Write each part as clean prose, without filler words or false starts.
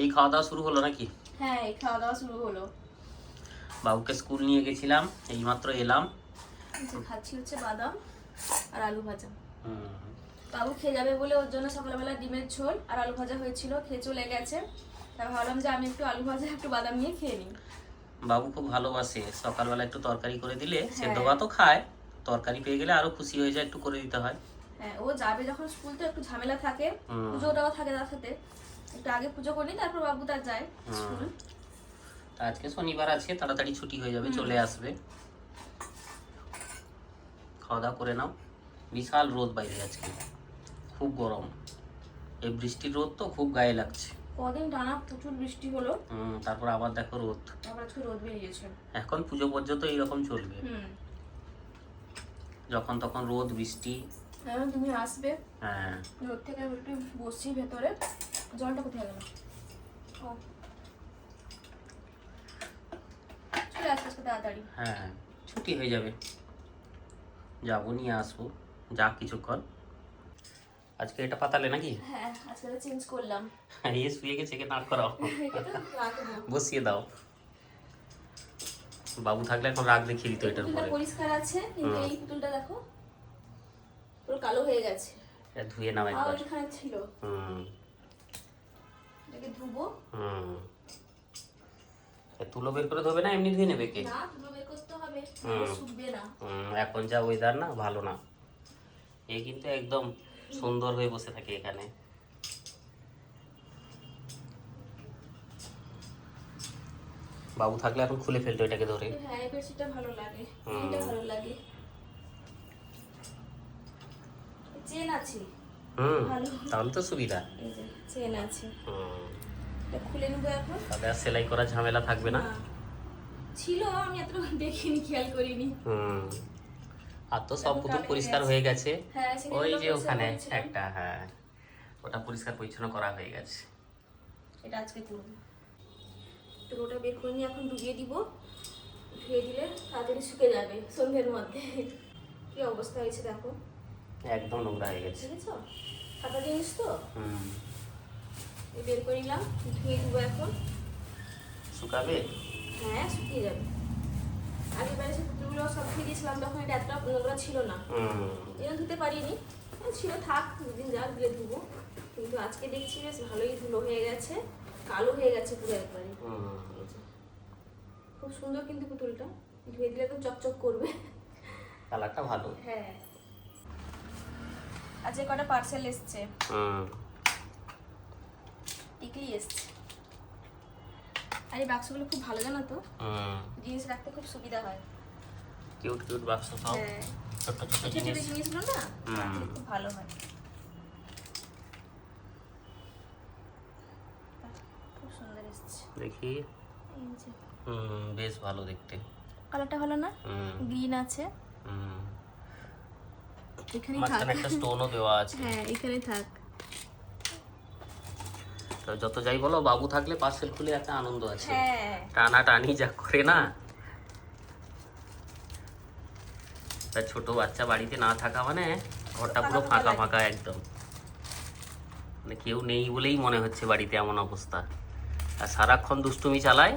এই খাওয়া দাওয়া শুরু হলো নাকি? হ্যাঁ, এই খাওয়া দাওয়া শুরু হলো। বাবুকে স্কুল নিয়ে গেছিলাম, এইমাত্র এলাম। খাচ্ছি হচ্ছে বাদাম আর আলু ভাজা। হুম। বাবু খেয়ে যাবে বলে ওর জন্য সকালবেলা ডিমের ঝোল আর আলু ভাজা হয়েছিল, খেয়ে চলে গেছে। তাই ভাবলাম যে আমি একটু আলু ভাজা একটু বাদাম নিয়ে খেয়ে নিই। বাবু খুব ভালোবাসে, সকালবেলা একটু তরকারি করে দিলে সেদ্ধ হ্যাঁ। ভাতও খায়, তরকারি পেয়ে গেলে আরো খুশি হয়ে যায়, একটু করে দিতে হয়। হ্যাঁ, ও যাবে যখন স্কুল তো একটু ঝামেলা থাকে, পুজোটাও থাকে তার সাথে। একটু আগে পুজো করে নিই, তারপর বাবু তার যায় স্কুল। তা আজকে শনিবার আছে, তাড়াতাড়ি ছুটি হয়ে যাবে, চলে আসবে। খাওয়া দাওয়া করে নাও। বিশাল রোদ বাইরে আজকে, খুব গরম। এই বৃষ্টির রোদ তো খুব গায়ে লাগছে। কদিন টানা প্রচুর বৃষ্টি হলো, তারপর আবার দেখো রোদ। আবার আজকে রোদ বেরিয়েছে। এখন পুজো পর্যন্ত এইরকম চলবে, হুম। যখন তখন রোদ বৃষ্টি। এখন তুমি আসবে, হ্যাঁ, রোদ থেকে আমি একটু বসছি ভেতরে। জলটা কোথায় গেল? ও, চলে আসবে আজকে তাড়াতাড়ি। হ্যাঁ, ছুটি হয়ে যাবে, যাবো, নিয়ে আসবো, যা কিছুক্ষণ। আজকে এটা পাতালে নাকি? হ্যাঁ, আজকে চেঞ্জ করলাম। এই শুয়ে গেছে, কে দাঁড় করাও, এটা তো রাখবো। বসিয়ে দাও। বাবু থাকলে এখন রাগ দেখিয়ে দিত এটার পুতুলটা উপরে। পরিষ্কার আছে, কিন্তু এই পুতুলটা দেখো পুরো কালো হয়ে গেছে। এটা ধুয়ে নাও আর একবার। এখানে ছিল, হুম এটাকে ধুবো। হুম। তুলো বের করে ধোবে না এমনি ধুয়ে নেবে কে? না, তুলো বের করতে হবে, শুকবে না। এখন যা ওয়েদার না, ভালো না। এ কিন্তু একদম সুন্দর হয়ে বসে থাকে এখানে। বাবু থাকলে এখন খুলে ফেলতো এটাকে ধরে। হ্যাঁ, এই বেডশিটটা ভালো লাগে, এটা ভালো লাগে। চেন আছে, ভালো। তাহলে তো সুবিধা। এই যে চেন আছে, হুম। এটা খুলে নেবো এখন। তাহলে আর সেলাই করা ঝামেলা থাকবে না। না, ছিল, আমি এত দেখিনি, খেয়াল করিনি। আর তো সব পুতুল পরিষ্কার হয়ে গেছে। হ্যাঁ, সেগুলো ওই যে পরিষ্কার ওখানে করেছিলাম। একটা, হ্যাঁ, ওটা পরিষ্কার পরিচ্ছন্ন করা হয়ে গেছে। এটা আজকে করবো। তো ওটা বের করে নিয়ে এখন ধুয়ে দিব। ধুয়ে দিলে তাড়াতাড়ি শুকে যাবে সন্ধ্যের মধ্যে। কি অবস্থা হয়েছে দেখো, একদম নোংরা হয়ে গেছে। বুঝেছো? ফাঁকা জিনিস তো, হুম। এই বের করে নিলাম, ধুয়ে দিব এখন। শুকাবে? হ্যাঁ, শুকিয়ে যাবে। আগের বারে সে পুতুলগুলো সব ধুয়ে দিয়েছিলাম, তখন এটা এতটা নোংরা ছিল না, এটা ধুতে পারিনি। ছিল, থাক, দুদিন যাক দিলে ধুবো। কিন্তু আজকে দেখছি বেশ ভালোই ধুলো হয়ে গেছে, কালো হয়ে গেছে পুরো একবারে। এই যে। খুব সুন্দর কিন্তু পুতুলটা, ধুয়ে দিলে একদম চকচক করবে। কালারটা ভালো। হ্যাঁ। আজকে কটা পার্সেল এসছে, টিকলি এসছে। আর এই বাক্সগুলো খুব ভালো, জানো তো, জিনিস রাখতে খুব সুবিধা হয়। কিউট কিউট বাক্স সব, হ্যাঁ, ছোট ছোট ছোট জিনিস। জিনিসগুলো না রাখলে খুব ভালো হয়। খুব সুন্দর এসছে, দেখি। এই যে বেশ ভালো দেখতে। কালারটা ভালো না, গ্রিন আছে। এখানেই থাক, মাঝখানে একটা স্টোনও দেওয়া আছে। হ্যাঁ, এখানেই থাক। তো যত যাই বলো, বাবু থাকলে পার্সেল খুলে একটা আনন্দ আছে। হ্যাঁ, টানা টানি যা করে না, তার ছোট বাচ্চা বাড়িতে না থাকা মানে ঘরটা পুরো ফাঁকা ফাঁকা একদম, মানে কেউ নেই বলেই মনে হচ্ছে বাড়িতে, এমন অবস্থা। আর সারাক্ষণ দুষ্টুমি চালায়,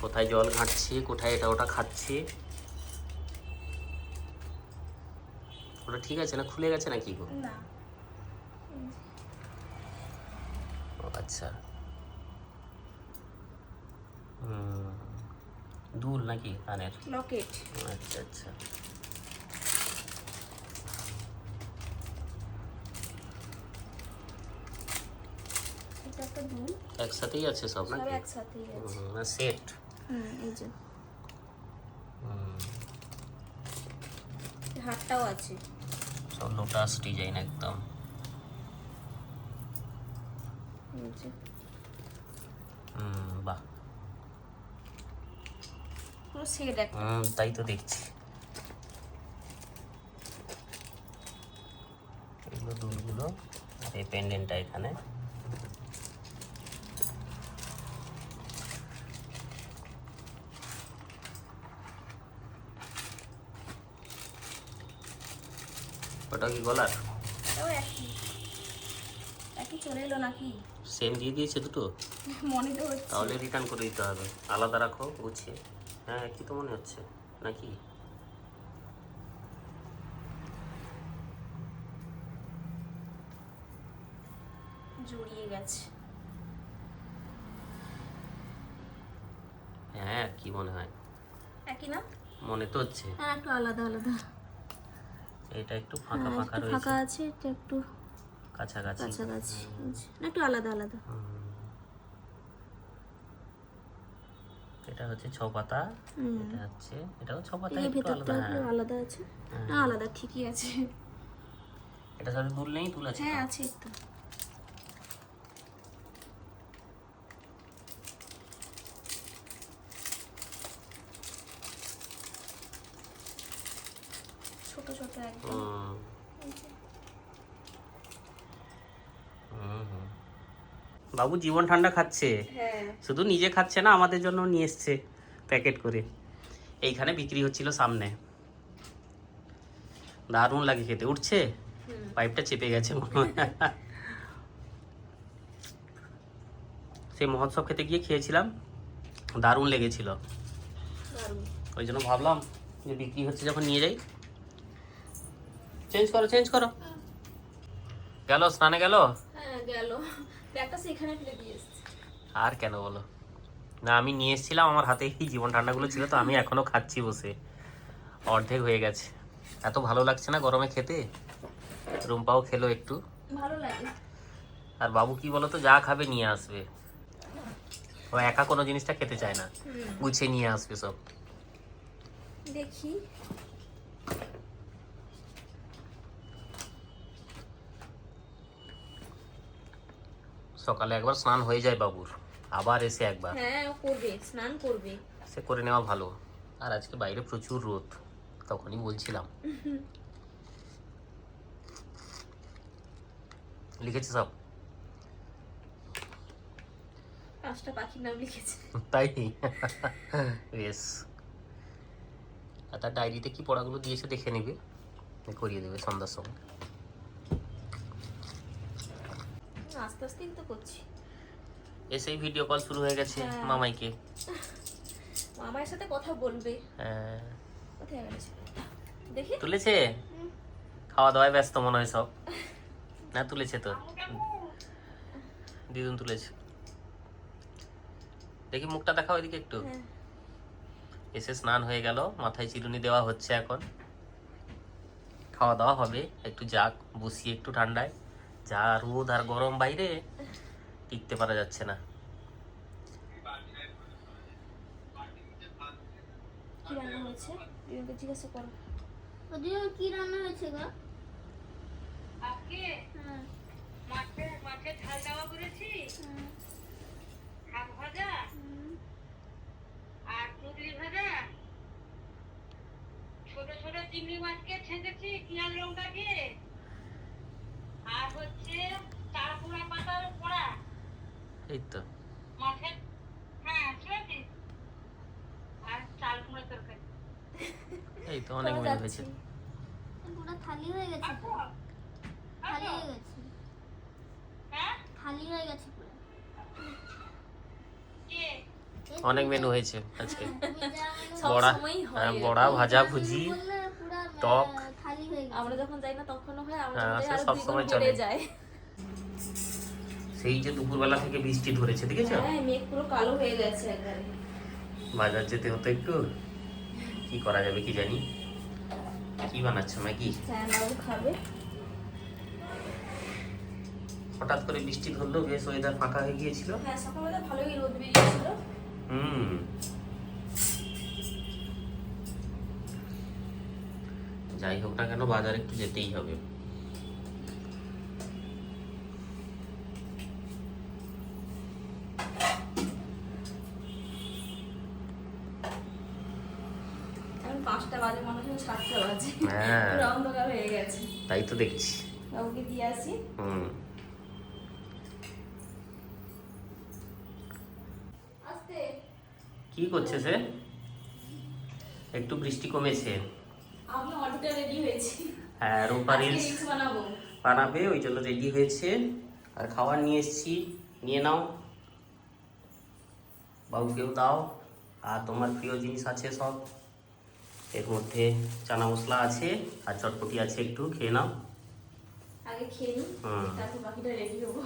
কোথায় জল ঘাঁটছে, কোথায় এটা ওটা খাচ্ছে। ওটা ঠিক আছে না, খুলে গেছে না কি গো? না, ও আচ্ছা। দুল নাকি কানের? লকেট। আচ্ছা আচ্ছা। এটা একটা দুল, একসাথেই আছে সব সব নাকি? একসাথেই আছে। না সেট? এই যে হাতটাও আছে, সব লোটাস ডিজাইন একদম। এই যে বাহ, পুরো সেট একটা। তাই তো দেখছি। এগুলো দুলগুলো, আর এই পেন্ডেন্টটা এখানে। ওটা কি গলার? এটাও একই একই চলে এলো নাকি? সেম দিয়ে দিয়েছে দুটো, মনে তো হচ্ছে। তাহলে রিটার্ন করে দিতে হবে, আলাদা রাখো গুছিয়ে। হ্যাঁ একই তো মনে হচ্ছে নাকি? জড়িয়ে গেছে। হ্যাঁ কি মনে হয়, একই না? মনে তো হচ্ছে। হ্যাঁ একটু আলাদা আলাদা। এটা একটু ফাঁকা হ্যাঁ, ফাঁকা একটু রয়েছে, ফাঁকা আছে, এটা একটু কাছাকাছি। কাছাকাছি। না একটু আলাদা আলাদা। এটা হচ্ছে 6 পাতা, এটা হচ্ছে এটাও 6 পাতা, এই একটু ভেতরটা আলাদা। একটু হ্যাঁ আলাদা আছে। না আলাদা ঠিকই আছে। এটা সাথে দুল নেই, তুল আছে? হ্যাঁ আছে তো। ছোট ছোট একদম। বাবু জীবন ঠান্ডা খাচ্ছে, হ্যাঁ শুধু নিজে খাচ্ছে না, আমাদের জন্য নিয়ে এসছে প্যাকেট করে। এইখানে বিক্রি হচ্ছিল সামনে, দারুণ লাগে খেতে। উঠছে, পাইপটা চেপে গেছে মনে হয়। সেই মহোৎসব খেতে গিয়ে খেয়েছিলাম, দারুণ লেগেছিল। দারুণ। ওই জন্য ভাবলাম যে বিক্রি হচ্ছে যখন নিয়ে যাই। চেঞ্জ করো চেঞ্জ করো। গেল স্নানে গেল? হ্যাঁ গেল, ব্যাগটা সেখানে ফেলে দিয়ে এসেছে। আর কেন বলো না, আমি নিয়ে এসেছিলাম, আমার হাতে এই জীবন ঠান্ডাগুলো ছিল, তো আমি এখনো খাচ্ছি বসে, অর্ধেক হয়ে গেছে। এত ভালো লাগছে না গরমে খেতে। রুম্পাও খেলো একটু। ভালো লাগে। আর বাবু কি বলতো, যা খাবে নিয়ে আসবে, ও একা কোনো জিনিসটা খেতে চায় না, গুছিয়ে নিয়ে আসবে সব। দেখি সকালে একবার স্নান হয়ে যায় বাবুর, আবার এসে একবার। হ্যাঁ ও করবে, স্নান করবে। সে করে নেওয়া ভালো। আর আজকে বাইরে প্রচুর রোদ, তখনই বলছিলাম। লিখেছে সব? 5টা পাখির নাম লিখেছে। তাই? বেশ। আর তার ডায়েরিতে কি পড়াগুলো দিয়েছে দেখে নিবে, করিয়ে দেবে সন্ধ্যার সময়। আস্তে আস্তেই তো করছি। এসেই ভিডিও কল শুরু হয়ে গেছে মামাইকে। মামার সাথে কথা বলবে। হ্যাঁ কোথায় গেছে দেখি? তুলেছে, খাওয়া দাওয়ায় ব্যস্ত মনে হয় সব। না তুলেছে তো, দিদুন তুলেছে। দেখি মুখটা দেখাও এদিকে একটু। এসে স্নান হয়ে গেল, মাথায় চিরুনি দেওয়া হচ্ছে, এখন খাওয়া দাওয়া হবে। একটু যাক, বসিয়ে একটু ঠান্ডায়, যা রোদ আর গরম বাইরে, টিকতে পারা যাচ্ছে না। কি রান্না হয়েছে দিদিকে জিজ্ঞাসা করো। ওদিকে কি রান্না হয়েছে গো? আজকে মাছের ঝাল দেওয়া করেছি, শাক ভাজা আর পুঁটলি ভাজা, ছোট ছোট চিংড়ি মাছকে ছেঁচেছি পেঁয়াজ লঙ্কা দিয়ে, আর হচ্ছে চাল কুমড়া পাতার পোড়া। এই তো মাছের, হ্যাঁ শুনেছি, আর চাল কুমড়া তরকারি। এই তো অনেক মেনু হয়েছে। পুরো থালি হয়ে গেছে তো। থালি হয়ে গেছে। হ্যাঁ থালি হয়ে গেছে পুরো। কে? অনেক মেনু হয়েছে আজকে। তুমি যা মানে সব বড়া, সময়ই হয় হ্যাঁ, এরকম। বড়া ভাজা ভুজি, বললে পুরো টক। থালি হয়ে গেছে। আমরা যখন যাই না তখনও হয়, আমরা হ্যাঁ, যখন সে যাই আরো সব 2 সময় গুণ চলে। বেড়ে যায়। সেই যে দুপুরবেলা থেকে বৃষ্টি ধরেছে দেখেছো, হ্যাঁ মেঘ পুরো কালো হয়ে গেছে একবারে। বাজার যেতে হতো একটু, কি করা যাবে কি জানি। কি বানাচ্ছ ম্যাগি? হ্যাঁ বাবু খাবে। হঠাৎ করে বৃষ্টি ধরলো, বেশ ওয়েদার ফাঁকা হয়ে গিয়েছিল। হ্যাঁ সকালবেলা ভালোই রোদ বেরিয়েছিল। যাই হোক না কেন, বাজারে একটু যেতেই হবে। এখন 5টা বাজে, মনে হয় 7টা বাজে। হ্যাঁ। পুরো অন্ধকার হয়ে গেছে। তাই তো দেখছি। বাবুকে দিয়ে আসি। আস্তে। কি করছে সে? একটু বৃষ্টি কমেছে। আমি অলরেডি রেডি হয়েছি। হ্যাঁ রূপা আজকে রিলস রিলস বানাবো। বানাবে, ওই জন্য রেডি হয়েছে। আর খাবার নিয়ে এসেছি, নিয়ে নাও, বাবুকেও দাও। আর তোমার প্রিয় জিনিস আছে সব, এর মধ্যে চানা মশলা আছে আর চটপটি আছে, একটু খেয়ে নাও। আগে খেয়ে নিই, হুম। তারপর বাকিটা রেডি হবো।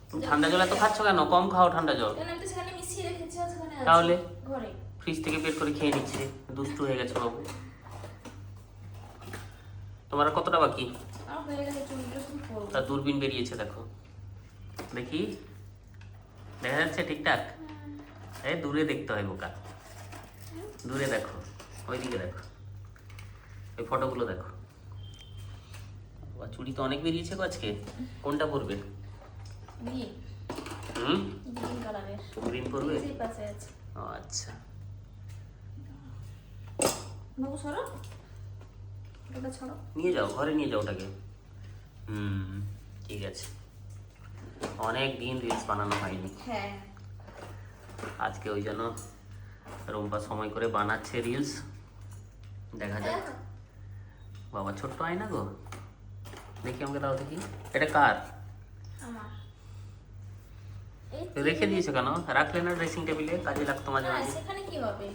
তুমি ঠান্ডা জল এত খাচ্ছ কেন? কম খাও ঠান্ডা জল। কেন আমি তো সেখানে মিশিয়ে রেখেছি, আর সেখানে আছে তাহলে? ঘরে। ফ্রিজ থেকে বের করে খেয়ে নিচ্ছে, দুষ্টু হয়ে গেছে বাবু। তোমার আর কতটা বাকি? আমার হয়ে গেছে, চুলগুলো শুধু পরবো। তার দূরবীন বেরিয়েছে, দেখো দেখি, দেখা যাচ্ছে ঠিকঠাক? এই দূরে দেখতে হয় বোকা, দূরে দেখো, ওইদিকে দেখো, ওই ফটোগুলো দেখো। বাবা, চুড়ি তো অনেক বেরিয়েছে গো আজকে। কোনটা পরবে? গ্রিন, হুম, গ্রিন কালারের। গ্রিন পরবে? এই পাশে আছে। ও আচ্ছা। বাবু সরো, ওটা ছড়ো। নিয়ে যাও, ঘরে নিয়ে যাও ওটাকে। হুম, ঠিক আছে। অনেক দিন রিলস বানানো হয়নি, হ্যাঁ, আজকে ওই জন্য রুম্পা সময় করে বানাচ্ছে রিলস। দেখা যাক। বাবা ছোট্ট আয়না গো, দেখি আমাকে দাও দেখি। এটা কার? আমার। রেখে দিয়েছো কেন? রাখলে না ড্রেসিং টেবিলে, কাজে লাগতো মাঝে হ্যাঁ, মাঝে। সেখানে কি হবে?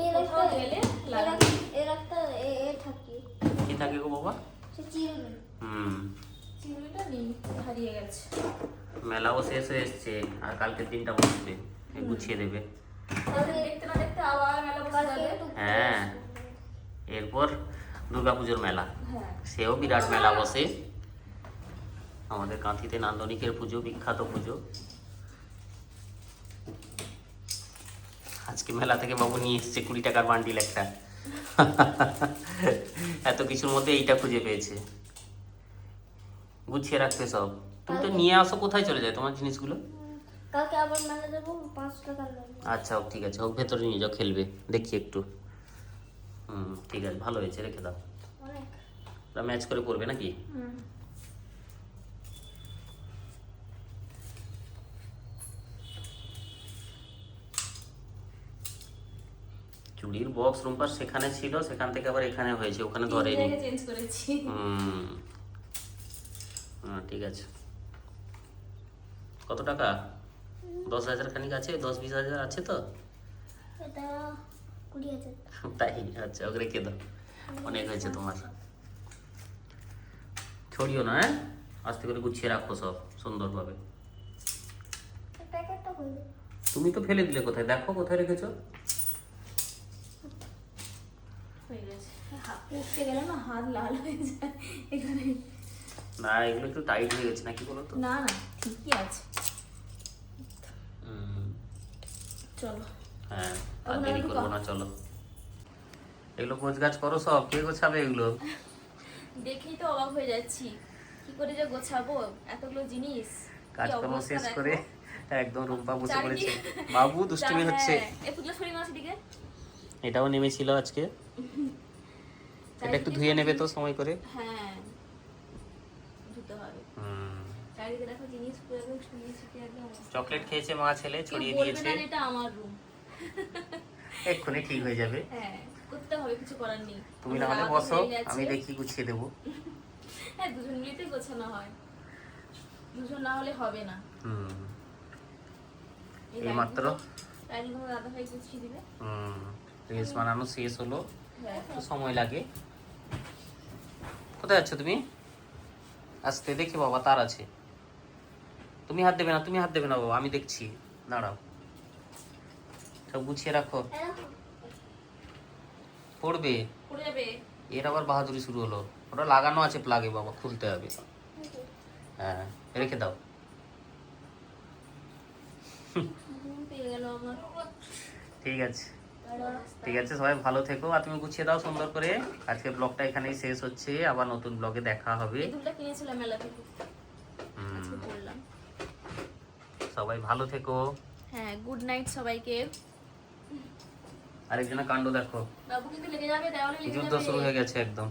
এর কোথাও একটা গেলে লাগবে। এর একটা এ থাকে, কি থাকে গো বাবা? সে চিরুনি। হুম, চিরুনিটা নেই, হারিয়ে গেছে। মেলাও শেষ হয়ে এসছে, আর কালকের দিনটা বসবে, গুছিয়ে দেবে। তাহলে দেখতে না দেখতে আবার মেলা বসে কালকে যাবে। একটু হ্যাঁ, এরপর দুর্গাপুজোর মেলা, হ্যাঁ, সেও বিরাট মেলা বসে। আমাদের কাঁথিতে নান্দনিকের পুজো, বিখ্যাত পুজো। আজকে মেলা থেকে বাবু নিয়ে এসছে 20 টাকার বান্ডিল একটা। এত কিছুর মধ্যে এইটা খুঁজে পেয়েছে। গুছিয়ে রাখতে সব। তুমি তো নিয়ে আসো, কোথায় চলে যায় তোমার জিনিসগুলো? কালকে আবার মেলা যাবো, 5 টাকা লাগবে। আচ্ছা হোক, ঠিক আছে, হোক, ভেতরে নিয়ে যাও, খেলবে দেখি একটু। হুম, ঠিক আছে, ভালো হয়েছে, রেখে দাও। অনেক। ওরা ম্যাচ করে পড়বে নাকি? হুম। চুড়ির বক্স রুম্পার সেখানে ছিল, সেখান থেকে আবার এখানে হয়েছে, ওখানে ধরেনি। চেঞ্জ করেছি। হুম, ঠিক আছে। কত টাকা? 10,000 খানিক আছে, 10-20 হাজার আছে তো? এটা 20,000। তাই? আচ্ছা, ওকে রেখে দাও, অনেক হয়েছে তোমার। ছড়িও না, হ্যাঁ, আস্তে করে গুছিয়ে রাখো সব সুন্দরভাবে। প্যাকেটটা কই? তুমি তো ফেলে দিলে, কোথায় দেখো, কোথায় রেখেছো? হয়ে গেছে। হাত উঠতে গেলে না হাত লাল হয়ে যায় এখানে। না, এগুলো একটু টাইট হয়ে গেছে নাকি বলো তো? না না, ঠিকই আছে। হুম, চলো। হ্যাঁ, আর ওগুলো দেরি একটু করবো না, চলো। এগুলো গোছ গাছ করো সব, কে গোছাবে এগুলো? দেখেই তো অবাক হয়ে যাচ্ছি, কি করে যে গোছাবো এতগুলো জিনিস। কি কাজকর্ম অবস্থা শেষ দেখো। করে একদম রুম্পা বসে পড়েছে। চারিদিকে- বাবু দুষ্টুমি হচ্ছে। হ্যাঁ, এই পুজো সরি মাস দিকে। এটাও নেমেছিল আজকে। এটা একটু ধুয়ে নেবে তো সময় করে। হ্যাঁ, ধুতে হবে। হুম, চারিদিকে দেখো জিনিস পুরো একদম ছড়িয়ে ছিটিয়ে একদম। চকলেট খেয়েছে মা ছেলে, কেউ ছড়িয়ে বলবে দিয়েছে। না এটা আমার রুম। এক্ষুনি ঠিক হয়ে যাবে। হ্যাঁ, করতে হবে, কিছু করার নেই। তুমি না হলে রাত বসো, হয়ে গেছে। আমি দেখি গুছিয়ে দেবো। হ্যাঁ, দুজন মিলেতে গোছানো হয়, দুজন না হলে হবে না। হুম, এই এই মাত্র লাইন গুলো দাদা ভাই গুছিয়ে দিবে। রিলস বানানো শেষ হলো, হ্যাঁ, একটু সময় লাগে। কোথায় যাচ্ছ তুমি? আসতে দেখি বাবা, তার আছে। তুমি হাত দেবে না, তুমি হাত দেবে না বাবা, আমি দেখছি, দাঁড়াও। সব গুছিয়ে রাখো, পড়বে। পড়ে যাবে। এর আবার বাহাদুরি শুরু হলো। ওটা লাগানো আছে প্লাগে বাবা, খুলতে হবে। হ্যাঁ, রেখে দাও। ঘুম পেয়ে গেল আমার। ঠিক আছে, ঠিক আছে, সবাই ভালো থেকো। আর তুমি গুছিয়ে দাও সুন্দর করে। আজকে ব্লগটা এখানেই শেষ হচ্ছে, আবার নতুন ব্লগে দেখা হবে। এই দুলটা কিনেছিলাম মেলা থেকে, হুম, আজকে পড়লাম। সবাই ভালো থেকো। হ্যাঁ, গুড নাইট সবাইকে। আরেকজনের কাণ্ড দেখো, বাবু কিন্তু লেগে যাবে, দেওয়ালে লেগে যুদ্ধ যাবে। শুরু হয়ে গেছে একদম।